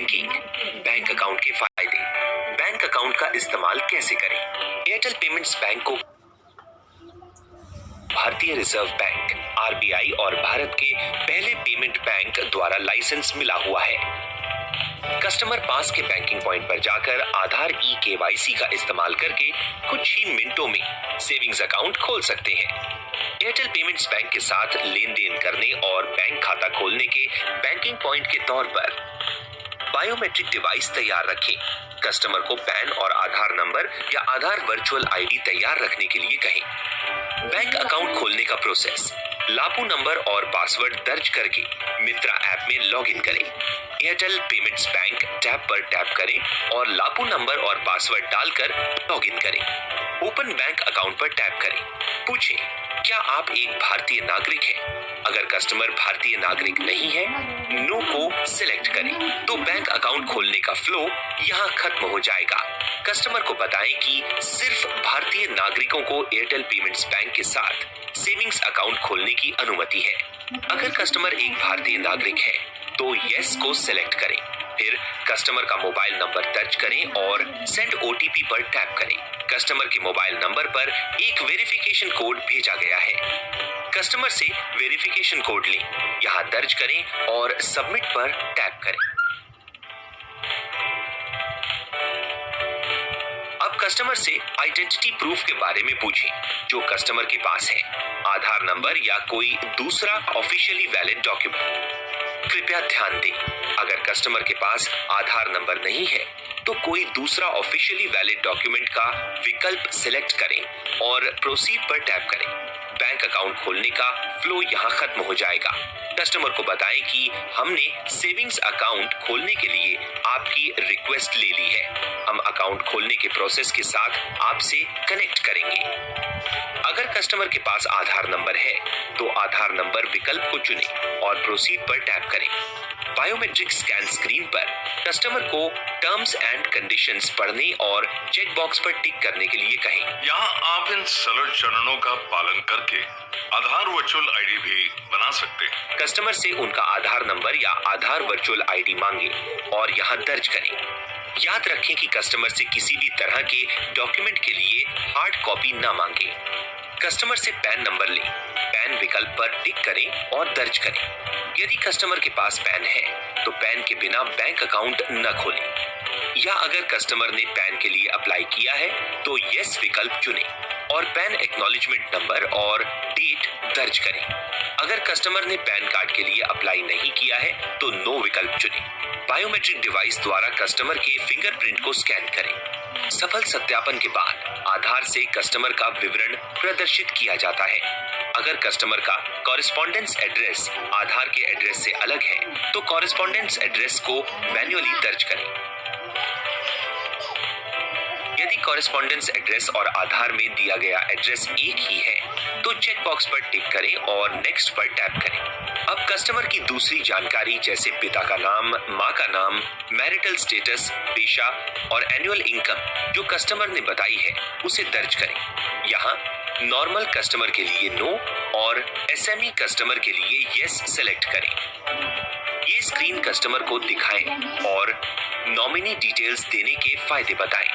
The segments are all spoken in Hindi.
बैंकिंग, बैंक अकाउंट के फायदे, बैंक अकाउंट का इस्तेमाल कैसे करें। एयरटेल पेमेंट्स बैंक को भारतीय रिजर्व बैंक आरबीआई और भारत के पहले पेमेंट बैंक द्वारा लाइसेंस मिला हुआ है। कस्टमर पास के बैंकिंग पॉइंट पर जाकर आधार ई-केवाईसी का इस्तेमाल करके कुछ ही मिनटों में सेविंग्स अकाउंट खोल सकते हैं। एयरटेल पेमेंट्स बैंक के साथ लेन देन करने और बैंक खाता खोलने के बैंकिंग पॉइंट के तौर पर बायोमेट्रिक डिवाइस तैयार रखें। कस्टमर को पैन और आधार नंबर या आधार वर्चुअल आईडी तैयार रखने के लिए कहें। बैंक अकाउंट खोलने का प्रोसेस, लापू नंबर और पासवर्ड दर्ज करके मित्रा ऐप में लॉगिन करें। एयरटेल पेमेंट्स बैंक टैब पर टैप करें और लापू नंबर और पासवर्ड डालकर लॉगिन करें। ओपन बैंक अकाउंट पर टैप करें। पूछें, क्या आप एक भारतीय नागरिक हैं? अगर कस्टमर भारतीय नागरिक नहीं है, नो को सिलेक्ट करें तो बैंक अकाउंट खोलने का फ्लो यहाँ खत्म हो जाएगा। कस्टमर को बताएं कि सिर्फ भारतीय नागरिकों को एयरटेल पेमेंट्स बैंक के साथ सेविंग्स अकाउंट खोलने की अनुमति है। अगर कस्टमर एक भारतीय नागरिक है तो यस को सिलेक्ट करें। फिर कस्टमर का मोबाइल नंबर दर्ज करें और सेंड ओटीपी पर टैप करें। कस्टमर के मोबाइल नंबर पर एक वेरिफिकेशन कोड भेजा गया है। कस्टमर से वेरिफिकेशन कोड लें, यहाँ दर्ज करें और सबमिट पर टैप करें। अब कस्टमर से आइडेंटिटी प्रूफ के बारे में पूछें जो कस्टमर के पास है, आधार नंबर या कोई दूसरा ऑफिशियली वैलिड डॉक्यूमेंट। कृपया ध्यान दें, अगर कस्टमर के पास आधार नंबर नहीं है तो कोई दूसरा ऑफिशियली वैलिड डॉक्यूमेंट का विकल्प सिलेक्ट करें और प्रोसीड पर टैप करें। बैंक अकाउंट खोलने का फ्लो यहाँ खत्म हो जाएगा। कस्टमर को बताएं कि हमने सेविंग्स अकाउंट खोलने के लिए आपकी रिक्वेस्ट ले ली है। हम अकाउंट खोलने के प्रोसेस के साथ आपसे कनेक्ट करेंगे। अगर कस्टमर के पास आधार नंबर है तो आधार नंबर विकल्प को चुनें और प्रोसीड पर टैप करें। बायोमेट्रिक स्कैन स्क्रीन पर कस्टमर को टर्म्स एंड कंडीशंस पढ़ने और चेक बॉक्स पर टिक करने के लिए कहें। यहाँ आप इन सरल चरणों का पालन करके आधार वर्चुअल आईडी भी बना सकते हैं। कस्टमर से उनका आधार नंबर या आधार वर्चुअल आईडी मांगे और यहाँ दर्ज करें। याद रखें कि कस्टमर से किसी भी तरह के डॉक्यूमेंट के लिए हार्ड कॉपी न मांगे। कस्टमर से पैन नंबर लें, पैन विकल्प पर टिक करें और दर्ज करें। यदि कस्टमर के पास पैन है तो पैन के बिना बैंक अकाउंट न खोलें, या अगर कस्टमर ने पैन के लिए अप्लाई किया है तो यस विकल्प चुनें और पैन एक्नॉलेजमेंट नंबर और डेट दर्ज करें। अगर कस्टमर ने पैन कार्ड के लिए अप्लाई नहीं किया है तो नो विकल्प चुनें। बायोमेट्रिक डिवाइस द्वारा कस्टमर के फिंगरप्रिंट को स्कैन करें। सफल सत्यापन के बाद आधार से कस्टमर का विवरण प्रदर्शित किया जाता है। अगर कस्टमर का कॉरेस्पॉन्डेंस एड्रेस आधार के एड्रेस से अलग है तो कॉरेस्पॉन्डेंस एड्रेस को मैन्युअली दर्ज करें। यदि कॉरेस्पॉन्डेंस एड्रेस और आधार में दिया गया एड्रेस एक ही है तो चेक बॉक्स पर टिक करें और नेक्स्ट पर टैप करें। अब कस्टमर की दूसरी जानकारी जैसे पिता का नाम, माँ का नाम, मैरिटल स्टेटस, पेशा और एनुअल इनकम जो कस्टमर ने बताई है उसे दर्ज करें। यहाँ नॉर्मल कस्टमर के लिए नो और एसएमई कस्टमर के लिए यस सेलेक्ट करें। ये स्क्रीन कस्टमर को दिखाएं और नॉमिनी डिटेल्स देने के फायदे बताएं।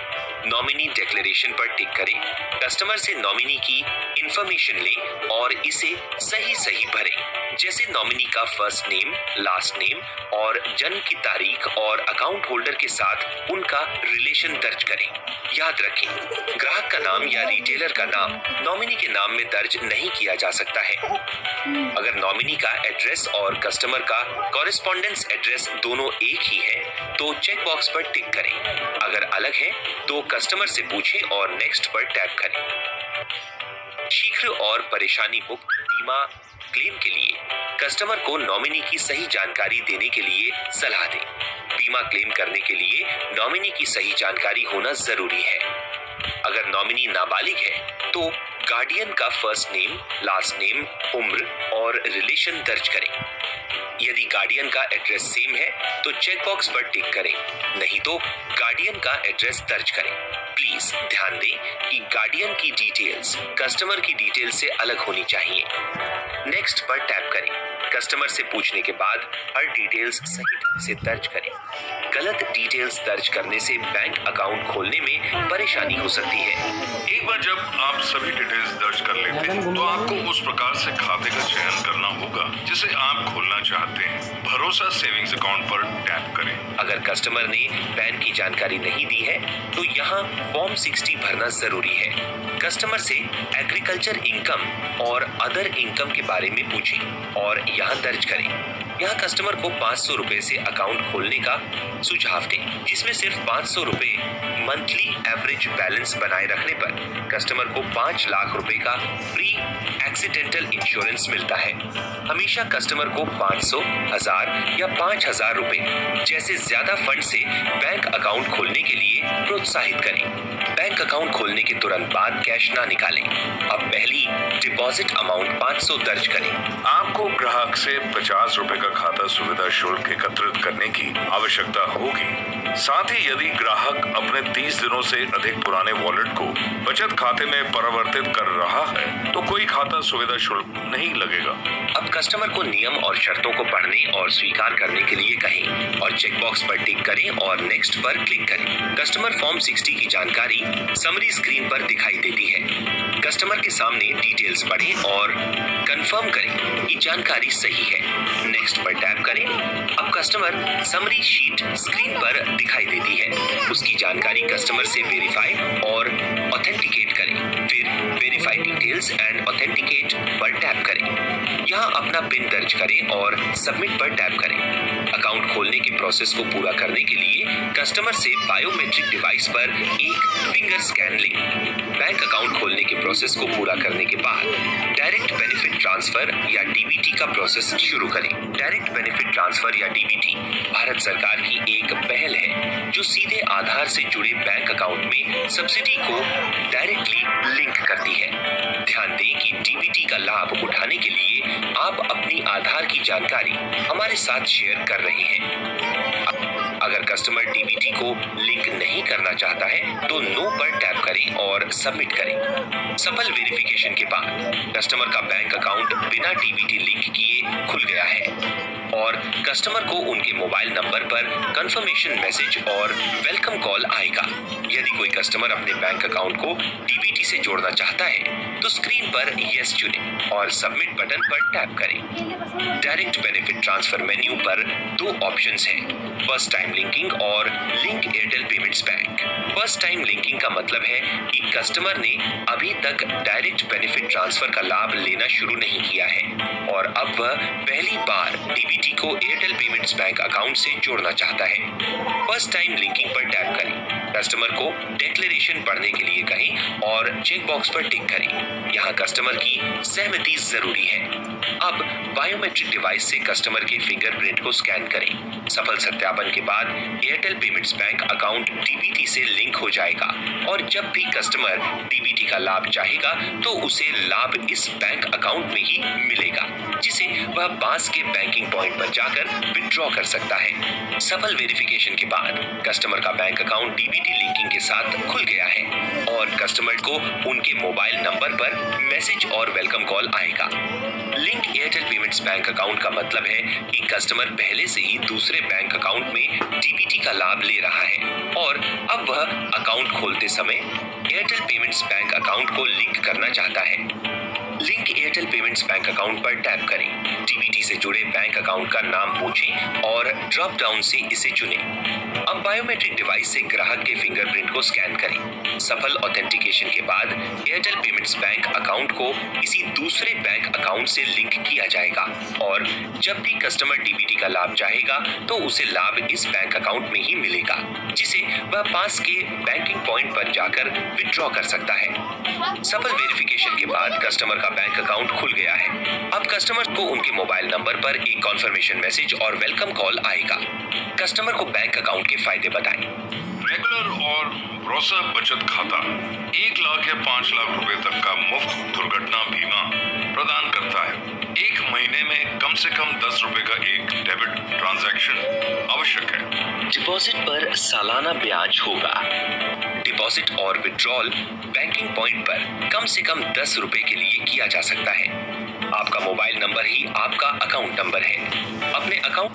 नॉमिनी डिक्लेरेशन पर टिक करें। कस्टमर से नॉमिनी की इंफॉर्मेशन लें और इसे सही भरें, जैसे नॉमिनी का फर्स्ट नेम, लास्ट नेम और जन्म की तारीख और अकाउंट होल्डर के साथ उनका रिलेशन दर्ज करें। याद रखें, ग्राहक का नाम या रिटेलर का नाम नॉमिनी के नाम में दर्ज नहीं किया जा सकता है। अगर नॉमिनी का एड्रेस और कस्टमर का कॉरेस्पॉन्डेंस एड्रेस दोनों एक ही है तो चेक बॉक्स पर टिक करें। अगर अलग है तो कस्टमर से पूछें और नेक्स्ट पर टैप करें। शीघ्र और परेशानी मुक्त बीमा क्लेम के लिए कस्टमर को नॉमिनी की सही जानकारी देने के लिए सलाह दें। बीमा क्लेम करने के लिए नॉमिनी की सही जानकारी होना जरूरी है। अगर नॉमिनी नाबालिग है तो गार्डियन का फर्स्ट नेम, लास्ट नेम, उम्र और रिलेशन दर्ज करें। यदि गार्डियन का एड्रेस सेम है तो चेक बॉक्स पर टिक करें, नहीं तो गार्डियन का एड्रेस दर्ज करें। प्लीज ध्यान दें कि गार्डियन की डिटेल्स कस्टमर की डिटेल से अलग होनी चाहिए। नेक्स्ट पर टैप करें। कस्टमर से पूछने के बाद हर डिटेल्स सही ढंग से दर्ज करें। गलत डिटेल्स दर्ज करने से बैंक अकाउंट खोलने में परेशानी हो सकती है। एक बार जब आप सभी डिटेल्स दर्ज कर लेते हैं तो आपको उस प्रकार से खाते का चयन करना होगा जिसे आप खोलना चाहते हैं। भरोसा सेविंग्स अकाउंट पर टैप करें। अगर कस्टमर ने पैन की जानकारी नहीं दी है तो यहाँ फॉर्म 60 भरना जरूरी है। कस्टमर से एग्रीकल्चर इनकम और अदर इनकम के बारे में पूछें और यहाँ दर्ज करें। यहाँ कस्टमर को 500 रुपए से अकाउंट खोलने का सुझाव दें, जिसमें सिर्फ 500 रुपए मंथली एवरेज बैलेंस बनाए रखने पर कस्टमर को 5 लाख रुपए का फ्री एक्सीडेंटल इंश्योरेंस मिलता है। हमेशा कस्टमर को 500, 1000 या 5000 रुपए जैसे ज्यादा फंड से बैंक अकाउंट खोलने के लिए प्रोत्साहित करें। बैंक अकाउंट खोलने के तुरंत बाद कैश ना निकालें। अब पहली डिपॉजिट अमाउंट 500 दर्ज करें। आपको ग्राहक से 50 रुपए का खाता सुविधा शुल्क एकत्रित करने की आवश्यकता होगी। साथ ही यदि ग्राहक अपने 30 दिनों से अधिक पुराने वॉलेट को बचत खाते में परिवर्तित कर रहा है तो कोई खाता सुविधा शुल्क नहीं लगेगा। अब कस्टमर को नियम और शर्तों को पढ़ने और स्वीकार करने के लिए कहें और चेकबॉक्स पर टिक करें और नेक्स्ट पर क्लिक करें। कस्टमर फॉर्म 60 की जानकारी समरी स्क्रीन पर दिखाई देती है। कस्टमर के सामने डिटेल्स पढ़ें और कंफर्म करें कि जानकारी सही है। नेक्स्ट पर टैप करें। अब कस्टमर समरी शीट स्क्रीन पर दिखाई देती है। उसकी जानकारी कस्टमर से वेरीफाई और ऑथेंटिकेट करें। फिर वेरीफाई डिटेल्स एंड ऑथेंटिकेट पर टैप करें। यहाँ अपना पिन दर्ज करें और सबमिट पर टैप करें। अकाउंट खोलने के प्रोसेस को पूरा करने के लिए कस्टमर से बायोमेट्रिक डिवाइस पर एक फिंगर स्कैन लें। बैंक अकाउंट खोलने के प्रोसेस को पूरा करने के बाद डायरेक्ट बेनिफिट ट्रांसफर या डीबीटी का प्रोसेस शुरू करें। डायरेक्ट बेनिफिट ट्रांसफर या डीबीटी भारत सरकार की एक पहल है जो सीधे आधार से जुड़े बैंक अकाउंट में सब्सिडी को डायरेक्टली लिंक करती है। ध्यान दें कि डीबीटी का लाभ उठाने के लिए आप अपनी आधार की जानकारी हमारे साथ शेयर कर रहे हैं। अगर कस्टमर डीबीटी को लिंक नहीं करना चाहता है तो नो पर टैप करें और सबमिट करें। सफल वेरिफिकेशन के बाद कस्टमर का बैंक अकाउंट बिना डीबीटी लिंक किए खुल गया है और कस्टमर को उनके मोबाइल नंबर पर कंफर्मेशन मैसेज और वेलकम कॉल आएगा। यदि कोई कस्टमर अपने बैंक अकाउंट को डीबीटी से जोड़ना चाहता है तो स्क्रीन पर यस चुनें और सबमिट बटन पर टैप करें। डायरेक्ट बेनिफिट ट्रांसफर मेन्यू पर 2 ऑप्शंस हैं, फर्स्ट टाइम लिंकिंग और link Airtel payments bank. First time linking का मतलब है कि कस्टमर ने अभी तक डायरेक्ट बेनिफिट ट्रांसफर का लाभ लेना शुरू नहीं किया है और अब वह पहली बार डीबीटी को एयरटेल पेमेंट्स बैंक अकाउंट से जोड़ना चाहता है। फर्स्ट टाइम लिंकिंग पर टैप करें। कस्टमर को डिक्लेरेशन पढ़ने के लिए कहें और चेक बॉक्स पर टिक करें। यहाँ कस्टमर की सहमति जरूरी है। अब बायोमेट्रिक डिवाइस से कस्टमर के फिंगरप्रिंट को स्कैन करें। सफल सत्यापन के बाद Airtel payments bank account DBT से लिंक हो जाएगा और जब भी कस्टमर डीबीटी का लाभ चाहेगा तो उसे लाभ इस बैंक अकाउंट में ही मिलेगा, जिसे वह पास के बैंकिंग पॉइंट पर जाकर विड्रॉ कर सकता है। सफल वेरिफिकेशन के बाद कस्टमर का बैंक अकाउंट डीबीटी लिंकिंग के साथ खुल गया है और कस्टमर को उनके मोबाइल नंबर पर मैसेज और वेलकम कॉल आएगा। Link Airtel payments bank account का मतलब है कि कस्टमर पहले से ही दूसरे बैंक अकाउंट में डीबीटी का लाभ ले रहा है और अब वह अकाउंट खोलते समय एयरटेल पेमेंट्स बैंक अकाउंट को लिंक करना चाहता है। Link Airtel payments bank account पर टैप करें। डीबीटी से जुड़े बैंक अकाउंट का नाम पूछें और ड्रॉप डाउन से इसे चुनें। अब बायोमेट्रिक डिवाइस से ग्राहक के फिंगरप्रिंट को स्कैन करें। सफल ऑथेंटिकेशन के बाद एयरटेल पेमेंट्स बैंक अकाउंट को किसी दूसरे बैंक अकाउंट से लिंक किया जाएगा और जब भी कस्टमर डीबीटी का लाभ चाहेगा तो उसे लाभ इस बैंक अकाउंट में ही मिलेगा, जिसे वह पास के बैंकिंग पॉइंट पर जाकर विड्रॉ कर सकता है। सफल वेरिफिकेशन के बाद कस्टमर का बैंक अकाउंट खुल गया है। अब कस्टमर को उनके मोबाइल नंबर पर एक कॉन्फर्मेशन मैसेज और वेलकम कॉल आएगा। कस्टमर को बैंक अकाउंट के फायदे बताएं। रेगुलर और भरोसा बचत खाता 1 लाख या 5 लाख रुपए तक का मुफ्त दुर्घटना बीमा प्रदान करता है। 1 महीने में कम से कम 10 रुपए का एक डेबिट ट्रांजैक्शन आवश्यक है। डिपॉजिट पर सालाना ब्याज होगा। डिपॉजिट और विड्रॉल बैंकिंग पॉइंट पर कम से कम 10 रुपए के लिए किया जा सकता है। आपका मोबाइल नंबर ही आपका अकाउंट नंबर है। अपने अकाउंट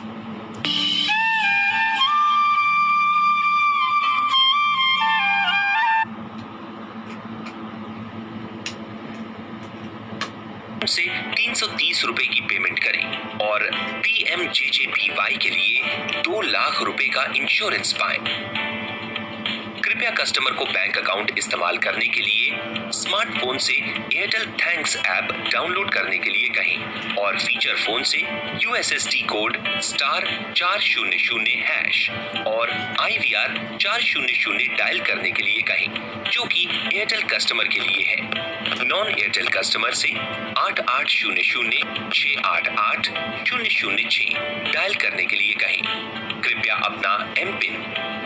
से 330 रुपए की पेमेंट करें और PMJJBY के लिए 2 लाख रुपए का इंश्योरेंस पाएं। कृपया कस्टमर को बैंक अकाउंट इस्तेमाल करने के लिए स्मार्टफोन से एयरटेल थैंक्स ऐप डाउनलोड करने के लिए कहें और फीचर फोन से USSD कोड *400# और IVR 400 डायल करने के लिए कहें, जो कि एयरटेल कस्टमर के लिए है। नॉन एयरटेल कस्टमर से 8800-688-006 डायल करने के लिए कहें। कृपया अपना एमपिन,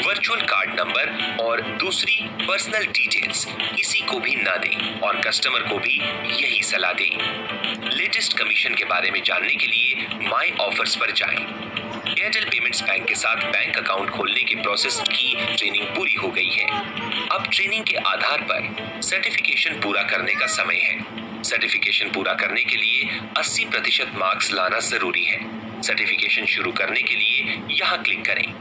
वर्चुअल कार्ड नंबर और दूसरी पर्सनल डिटेल्स किसी को भी ना दें और कस्टमर को भी यही सलाह दें। लेटेस्ट कमीशन के बारे में जानने के लिए माई ऑफर्स पर जाएं। एयरटेल पेमेंट्स बैंक के साथ बैंक अकाउंट खोलने के प्रोसेस की ट्रेनिंग पूरी हो गई है। अब ट्रेनिंग के आधार पर सर्टिफिकेशन पूरा करने का समय है। सर्टिफिकेशन पूरा करने के लिए 80% मार्क्स लाना जरूरी है। सर्टिफिकेशन शुरू करने के लिए यहाँ क्लिक करें।